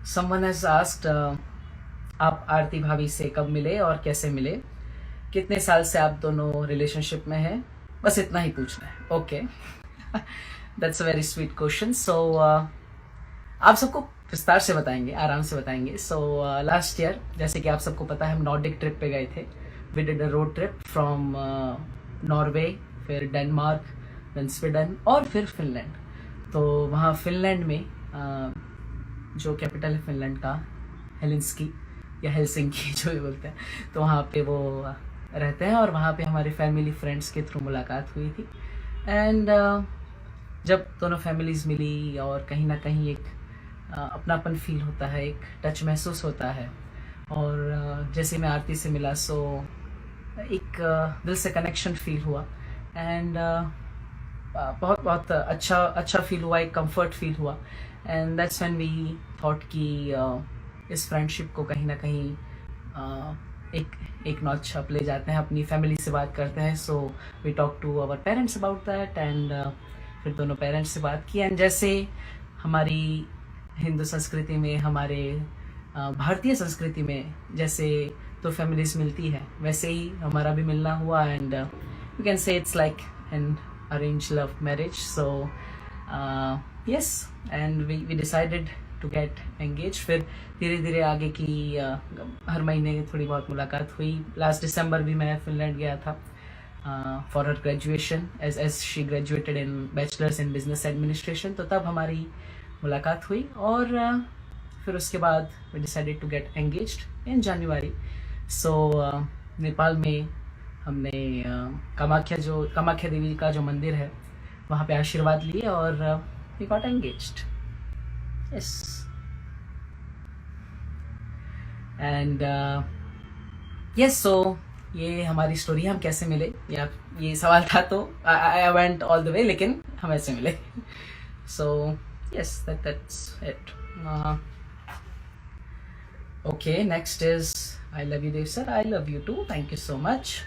Someone has asked, आप आरती भाभी से कब मिले और कैसे मिले? कितने साल से आप दोनों रिलेशनशिप में हैं? बस इतना ही पूछना है। Okay, that's a very sweet question. So आप सबको विस्तार से बताएंगे, आराम से बताएंगे। सो लास्ट ईयर, जैसे कि आप सबको पता है, हम नॉर्डिक ट्रिप पे गए थे। We did a road trip from Norway, फिर डेनमार्क, देन स्वीडन और फिर फिनलैंड। तो वहाँ फिनलैंड में जो कैपिटल है फिनलैंड का, हेलिंस्की या हेलसिंकी जो भी बोलते हैं, तो वहाँ पे वो रहते हैं और वहाँ पे हमारे फैमिली फ्रेंड्स के थ्रू मुलाकात हुई थी। एंड जब दोनों फैमिलीज़ मिली और कहीं ना कहीं एक अपनापन फील होता है, एक टच महसूस होता है। और जैसे मैं आरती से मिला, सो एक दिल से कनेक्शन फील हुआ। एंड बहुत बहुत अच्छा फील हुआ, एक कंफर्ट फील हुआ। And that's when we thought कि इस फ्रेंडशिप को कहीं ना कहीं एक नॉच अप ले जाते हैं, अपनी फैमिली से बात करते हैं। So we talk to our parents about that. And फिर दोनों पेरेंट्स से बात की। एंड जैसे हमारी हिंदू संस्कृति में, हमारे भारतीय संस्कृति में जैसे तो फैमिलीज मिलती है, वैसे ही हमारा भी मिलना हुआ। And you can say it's like an arrange love marriage. So yes, and we decided to get engage. फिर धीरे धीरे आगे की हर महीने थोड़ी बहुत मुलाकात हुई। लास्ट दिसंबर भी मैं फिनलैंड गया था for her graduation, as she graduated in bachelors in business administration. तो तब हमारी मुलाकात हुई और फिर उसके बाद we decided to get engaged in January. So Nepal में हमने कामाख्या देवी का जो मंदिर है वहाँ पे आशीर्वाद लिए और we got engaged. Yes, and yes, so ये हमारी स्टोरी है, हम कैसे मिले, या ये सवाल था तो I went all the way, लेकिन हम ऐसे मिले। So yes, that's it. Okay, next is I love you Dev sir. I love you too, thank you so much.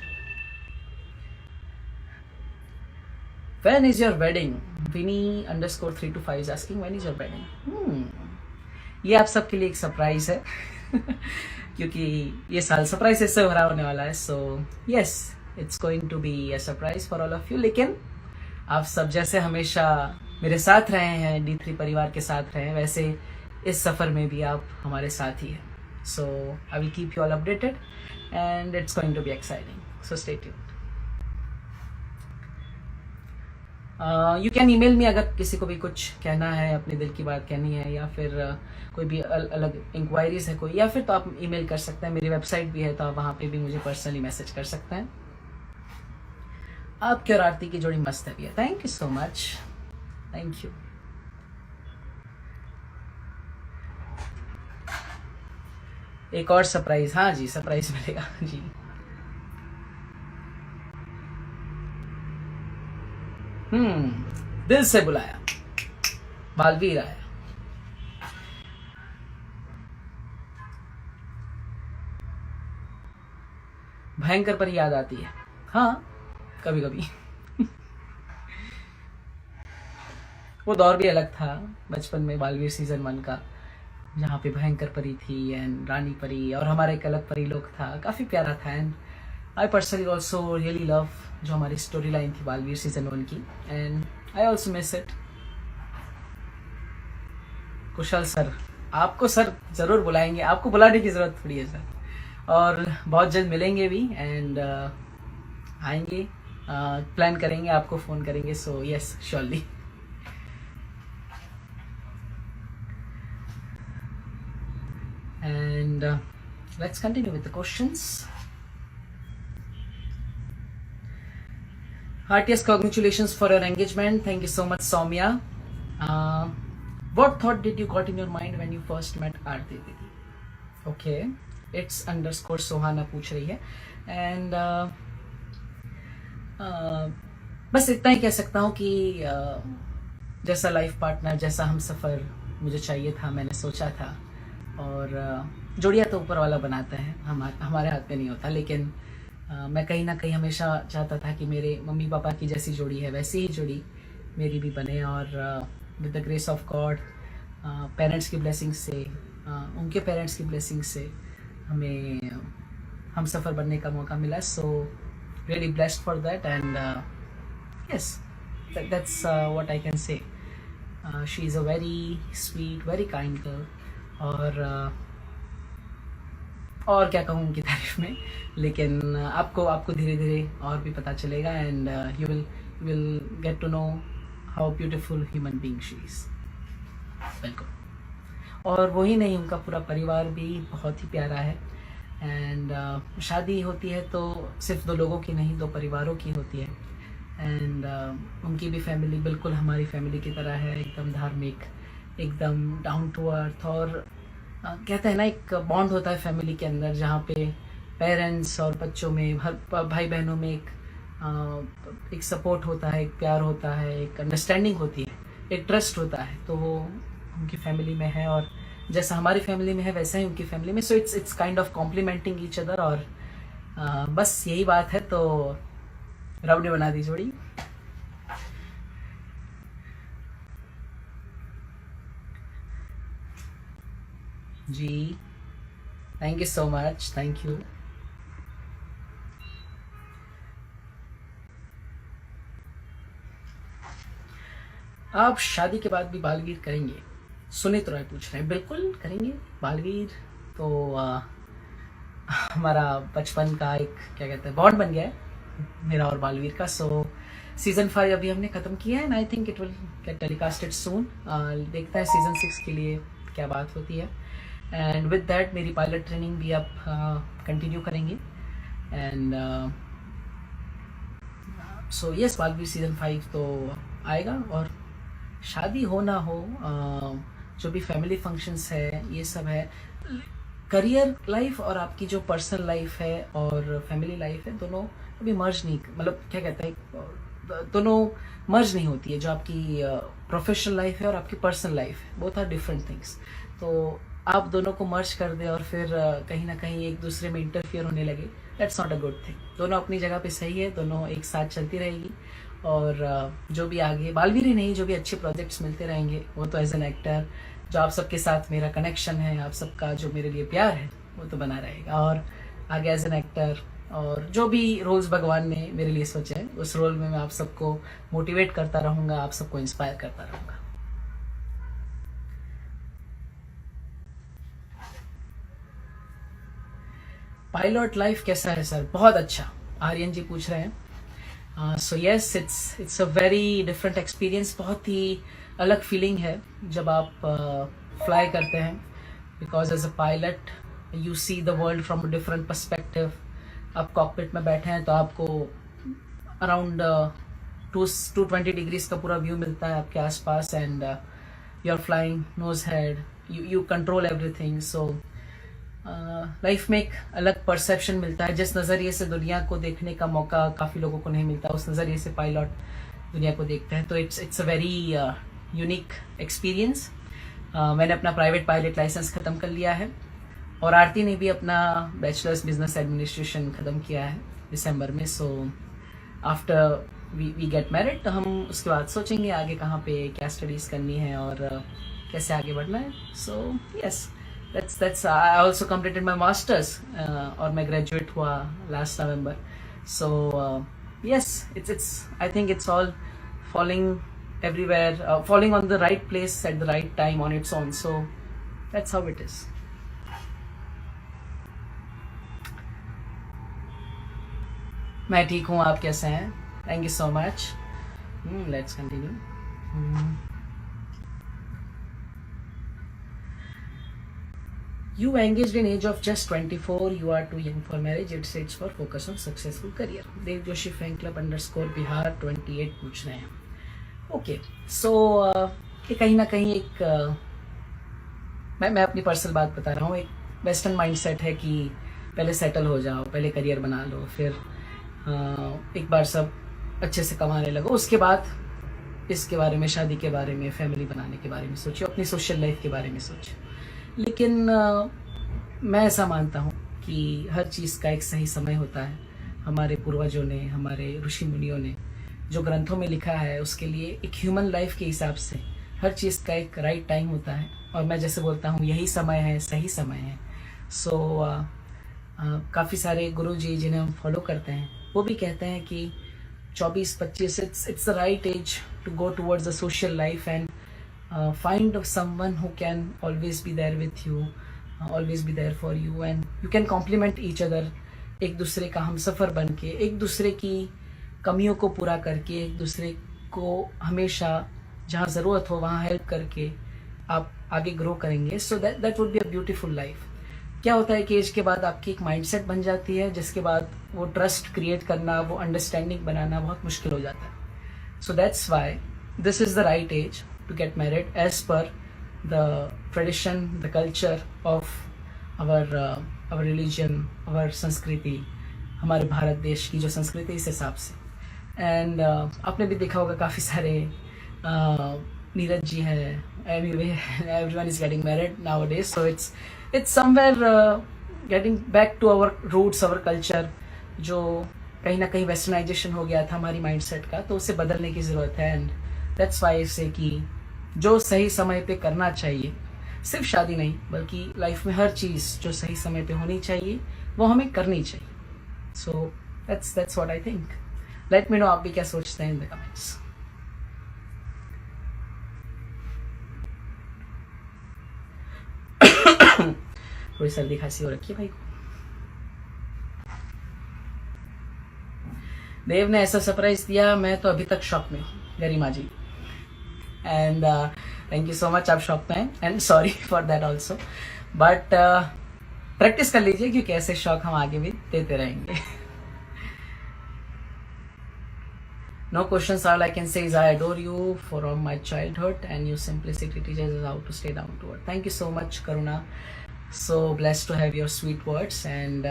When is your wedding? Vinny_325 is asking when is your wedding? ये आप सबके लिए एक surprise है क्योंकि ये साल surprise से भरा होने वाला है। So yes, it's going to be a surprise for all of you. लेकिन आप सब जैसे हमेशा मेरे साथ रहे हैं, D3 परिवार के साथ रहे हैं, वैसे इस सफ़र में भी आप हमारे साथ ही हैं। So I will keep you all updated and it's going to be exciting. So stay tuned. You can email me अगर किसी को भी कुछ कहना है, अपने दिल की बात कहनी है, या फिर कोई भी अलग इंक्वायरीज है कोई, या फिर तो आप ईमेल कर सकते हैं। मेरी वेबसाइट भी है, तो आप वहाँ पे भी मुझे पर्सनली मैसेज कर सकते हैं। आपकी और आरती की जोड़ी मस्त है भैया, thank you so much, thank you. एक और सरप्राइज, हाँ जी, सरप्राइज मिलेगा जी। दिल से बुलाया, बालवीर आया। भयंकर पर याद आती है, हाँ, कभी कभी। वो दौर भी अलग था बचपन में, बालवीर सीजन 1 का, जहाँ पे भयंकर परी थी एंड रानी परी और हमारा एक अलग परी लोग था, काफ़ी प्यारा था। And I personally also really love जो हमारी स्टोरी लाइन थी बालवीर सीजन 1 की। And I also miss it. Kusal sir, आपको सर ज़रूर बुलाएंगे, आपको बुलाने की ज़रूरत थोड़ी है सर, और बहुत जल्द मिलेंगे भी। एंड आएंगे, प्लान करेंगे, आपको फ़ोन करेंगे। So yes, surely. And let's continue with the questions. Heartiest congratulations for your engagement. Thank you so much, Soumya. What thought did you got in your mind when you first met Aarti Didi? Okay, it's _Sohana पूछ रही है। And बस इतना ही कह सकता हूँ कि जैसा लाइफ पार्टनर, जैसा हम सफ़र मुझे चाहिए था, मैंने सोचा था। और जोड़ियाँ तो ऊपर वाला बनाता है, हमारे हाथ में नहीं होता। लेकिन मैं कहीं ना कहीं हमेशा चाहता था कि मेरे मम्मी पापा की जैसी जोड़ी है वैसी ही जोड़ी मेरी भी बने। और with the grace of God, parents की ब्लेसिंग से उनके पेरेंट्स की ब्लेसिंग से हमें हम सफ़र बनने का मौका मिला. So really blessed for that and yes, that's what I can say. She is a very sweet, very kind girl. और क्या कहूँ उनकी तारीफ में, लेकिन आपको धीरे धीरे और भी पता चलेगा and you will get to know how beautiful human being she is. बिल्कुल. और वही नहीं, उनका पूरा परिवार भी बहुत ही प्यारा है. एंड शादी होती है तो सिर्फ 2 लोगों की नहीं, 2 परिवारों की होती है. एंड उनकी भी फैमिली बिल्कुल हमारी फैमिली की तरह है, एकदम धार्मिक, एकदम डाउन टू अर्थ. और कहते हैं ना, एक बॉन्ड होता है फैमिली के अंदर जहाँ पे पेरेंट्स और बच्चों में, हर भाई बहनों में एक सपोर्ट होता है, एक प्यार होता है, एक अंडरस्टैंडिंग होती है, एक ट्रस्ट होता है. तो वो उनकी फैमिली में है और जैसा हमारी फैमिली में है वैसा ही उनकी फैमिली में. So it's kind of complementing each other. और बस यही बात है. तो रब ने बना दी जोड़ी. जी, thank you so much, thank you. आप शादी के बाद भी बालवीर करेंगे? सुनीत रॉय पूछ रहे हैं. बिल्कुल करेंगे बालवीर. तो हमारा बचपन का एक क्या कहते हैं बॉन्ड बन गया है मेरा और बालवीर का. सो सीज़न 5 अभी हमने ख़त्म किया है and I think it will get telecasted soon. देखते हैं सीज़न 6 के लिए क्या बात होती है. एंड विद दैट मेरी पायलट ट्रेनिंग भी आप कंटिन्यू करेंगे. And so yes, Baalveer season 5 तो आएगा. और शादी हो ना हो, जो भी फैमिली फंक्शंस है, ये सब है. करियर लाइफ और आपकी जो पर्सनल लाइफ है और फैमिली लाइफ है, दोनों अभी मर्ज नहीं, मतलब क्या कहते हैं, दोनों मर्ज नहीं होती है. जो आपकी प्रोफेशनल लाइफ है और आपकी पर्सनल लाइफ है, बोथ आर डिफरेंट थिंग्स. तो आप दोनों को मर्ज कर दे और फिर कहीं ना कहीं एक दूसरे में इंटरफियर होने लगे, that's not a good thing. दोनों अपनी जगह पे सही है, दोनों एक साथ चलती रहेगी. और जो भी आगे बालवीर ही नहीं, जो भी अच्छे प्रोजेक्ट्स मिलते रहेंगे, वो तो एज एन एक्टर जो आप सबके साथ मेरा कनेक्शन है, आप सबका जो मेरे लिए प्यार है, वो तो बना रहेगा. और आगे एज एन एक्टर और जो भी रोल्स भगवान ने मेरे लिए सोचे हैं, उस रोल में मैं आप सबको मोटिवेट करता रहूँगा, आप सबको इंस्पायर करता रहूँगा. पायलट लाइफ कैसा है सर? बहुत अच्छा. आर्यन जी पूछ रहे हैं. सो yes, it's a very different experience. बहुत ही अलग फीलिंग है जब आप फ्लाई करते हैं, because as a pilot you see the world from a different perspective. आप कॉकपिट में बैठे हैं तो आपको अराउंड 220 डिग्रीज का पूरा व्यू मिलता है आपके आसपास. And you are flying nose head, you control everything. So life में एक अलग परसेप्शन मिलता है. जिस नज़रिए से दुनिया को देखने का मौका काफ़ी लोगों को नहीं मिलता, उस नज़रिए से पायलट दुनिया को देखते हैं. तो it's a very unique experience. मैंने अपना प्राइवेट पायलट लाइसेंस ख़त्म कर लिया है और आरती ने भी अपना बैचलर्स बिजनेस एडमिनिस्ट्रेशन ख़त्म किया है दिसंबर में. So after we get married, तो हम उसके बाद सोचेंगे आगे कहाँ पे क्या स्टडीज़ करनी है और कैसे आगे बढ़ना है. So yes, that's I also completed my masters और मैं graduate हुआ last November. So yes, it's I think it's all falling everywhere, falling on the right place at the right time on its own. So that's how it is. मैं ठीक हूँ, आप कैसे हैं? Thank you so much. Let's continue. You engaged in age of just 24. You are too young for marriage. It's for focus on successful career. Dev Joshi fan club _Bihar 28 पूछ रहे हैं. Okay, सो ये कहीं ना कहीं एक मैं अपनी पर्सनल बात बता रहा हूँ. एक वेस्टर्न माइंडसेट है कि पहले सेटल हो जाओ, पहले करियर बना लो, फिर एक बार सब अच्छे से कमाने लगो, उसके बाद इसके बारे में, शादी के बारे में, फैमिली बनाने के बारे में सोचिए, अपनी सोशल लाइफ के बारे में सोचिए. लेकिन मैं ऐसा मानता हूँ कि हर चीज़ का एक सही समय होता है. हमारे पूर्वजों ने, हमारे ऋषि मुनियों ने जो ग्रंथों में लिखा है, उसके लिए एक ह्यूमन लाइफ के हिसाब से हर चीज़ का एक राइट टाइम होता है, और मैं जैसे बोलता हूँ यही समय है, सही समय है। सो काफ़ी सारे गुरु जी जिन्हें हम फॉलो करते हैं वो भी कहते हैं कि 24-25 it's the right age to go towards the social life and find someone who can always be there with you, always be there for you, and you can complement each other। एक दूसरे का हम सफ़र बन के, एक दूसरे की कमियों को पूरा करके, एक दूसरे को हमेशा जहाँ ज़रूरत हो वहाँ हेल्प करके आप आगे ग्रो करेंगे। So that would be a beautiful life. क्या होता है कि एज के बाद आपकी एक माइंडसेट बन जाती है, जिसके बाद वो ट्रस्ट क्रिएट करना, वो अंडरस्टैंडिंग बनाना बहुत मुश्किल हो जाता है। So that's why this is the right age to get married as per the tradition, the culture of our religion, our sanskriti, हमारे भारत देश की जो संस्कृति इस हिसाब से। एंड आपने भी देखा होगा काफ़ी सारे नीरज जी हैं, everyone is getting married nowadays, so it's somewhere getting back to our roots, our culture, जो कहीं ना कहीं वेस्टर्नाइजेशन हो गया था हमारी माइंडसेट का, तो उसे बदलने की ज़रूरत है। एंड दैट्स वाई से कि जो सही समय पे करना चाहिए, सिर्फ शादी नहीं बल्कि लाइफ में हर चीज़ जो सही समय पे होनी चाहिए वो हमें करनी चाहिए। So that's what I think. Let me know आप भी क्या सोचते हैं इन द कमेंट्स। थोड़ी सर्दी खांसी हो रखी है भाई को। देव ने ऐसा सरप्राइज दिया, मैं तो अभी तक शॉक में हूँ Garima ji. And thank you so much, आप शॉक में हैं and sorry for that also, but practice कर लीजिए क्योंकि ऐसे शॉक हम आगे भी देते रहेंगे। No questions, all I can say is I adore you from my childhood and your simplicity teaches us how to stay down to earth. Thank you so much, Karuna. So blessed to have your sweet words and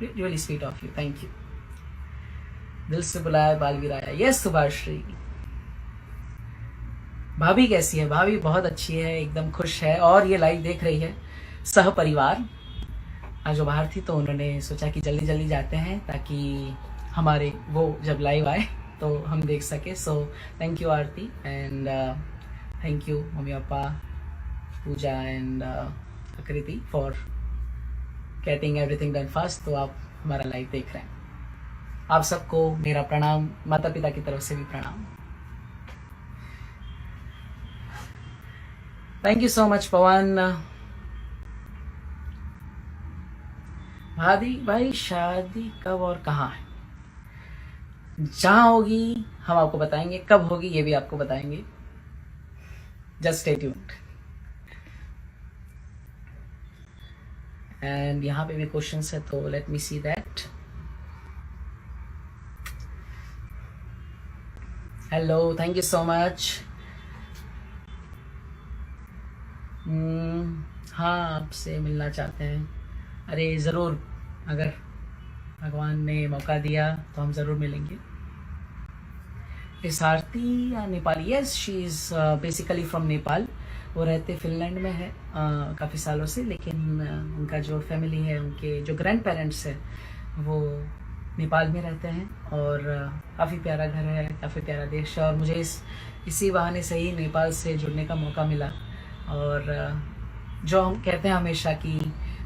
really sweet of you. Thank you. दिल से बुलाया बालवीर आया। Yes, Subhashree. भाभी कैसी है? भाभी बहुत अच्छी है, एकदम खुश है और ये लाइव देख रही है सह परिवार। आज वो बाहर थी तो उन्होंने सोचा कि जल्दी जल्दी जाते हैं ताकि हमारे वो जब लाइव आए तो हम देख सके। So thank you Aarti and thank you mummy papa, Pooja and Akriti for getting everything done fast. तो आप हमारा लाइव देख रहे हैं, आप सबको मेरा प्रणाम, माता पिता की तरफ से भी प्रणाम। थैंक यू सो मच पवन। भाई शादी कब और कहाँ है? जहाँ होगी हम आपको बताएंगे, कब होगी ये भी आपको बताएंगे। Just stay tuned. एंड यहाँ पे भी क्वेश्चंस है तो let me see that. Hello, thank you so much. हाँ, आपसे मिलना चाहते हैं। अरे ज़रूर, अगर भगवान ने मौका दिया तो हम ज़रूर मिलेंगे। इस Aarti Nepali, yes she is basically from Nepal. वो रहते फिनलैंड में है काफ़ी सालों से, लेकिन उनका जो फैमिली है, उनके जो ग्रैंड पेरेंट्स हैं वो नेपाल में रहते हैं। और काफ़ी प्यारा घर है, काफ़ी प्यारा देश है और मुझे इसी बहाने से ही नेपाल से जुड़ने का मौका मिला। और जो हम कहते हैं हमेशा कि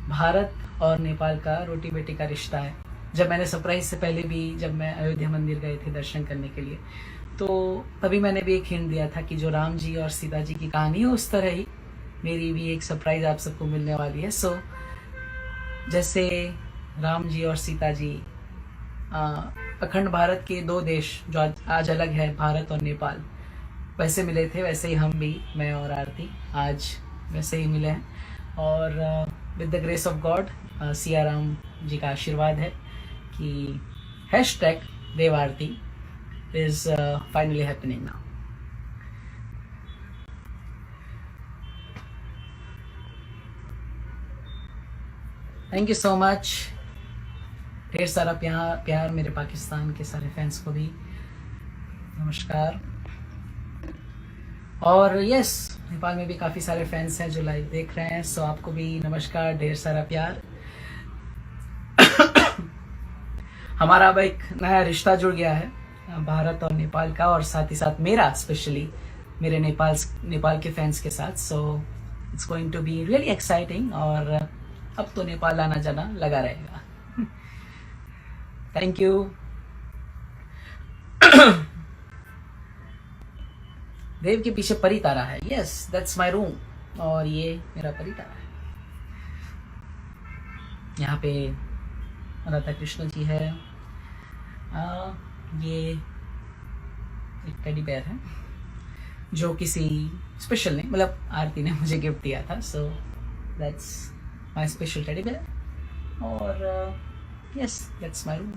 भारत और नेपाल का रोटी बेटी का रिश्ता है। जब मैंने सरप्राइज से पहले भी, जब मैं अयोध्या मंदिर गए थे दर्शन करने के लिए, तो तभी मैंने भी एक हिंट दिया था कि जो राम जी और सीता जी की कहानी है उस तरह ही मेरी भी एक सरप्राइज आप सबको मिलने वाली है। सो जैसे राम जी और सीता जी अखंड भारत के दो देश जो आज अलग है, भारत और नेपाल, वैसे मिले थे, वैसे ही हम भी, मैं और आरती आज वैसे ही मिले हैं। और with the grace of God, Siya Ram ji का आशीर्वाद है कि #देव आरती is finally happening now. Thank you so much. ढेर सारा प्यार मेरे पाकिस्तान के सारे फैंस को भी नमस्कार। और यस, नेपाल में भी काफ़ी सारे फैंस हैं जो लाइव देख रहे हैं। सो आपको भी नमस्कार, ढेर सारा प्यार। हमारा अब एक नया रिश्ता जुड़ गया है भारत और नेपाल का, और साथ ही साथ मेरा स्पेशली मेरे नेपाल के फैंस के साथ। So it's going to be really exciting, और अब तो नेपाल आना जाना लगा रहेगा। Thank you. देव के पीछे परी तारा है। यस, दैट्स माय रूम, और ये मेरा परी तारा है। यहाँ पे राधा कृष्ण जी है। ये एक टेडी बेयर है जो किसी स्पेशल ने, मतलब आरती ने मुझे गिफ्ट दिया था। So that's my special teddy bear, और यस, दैट्स माय रूम।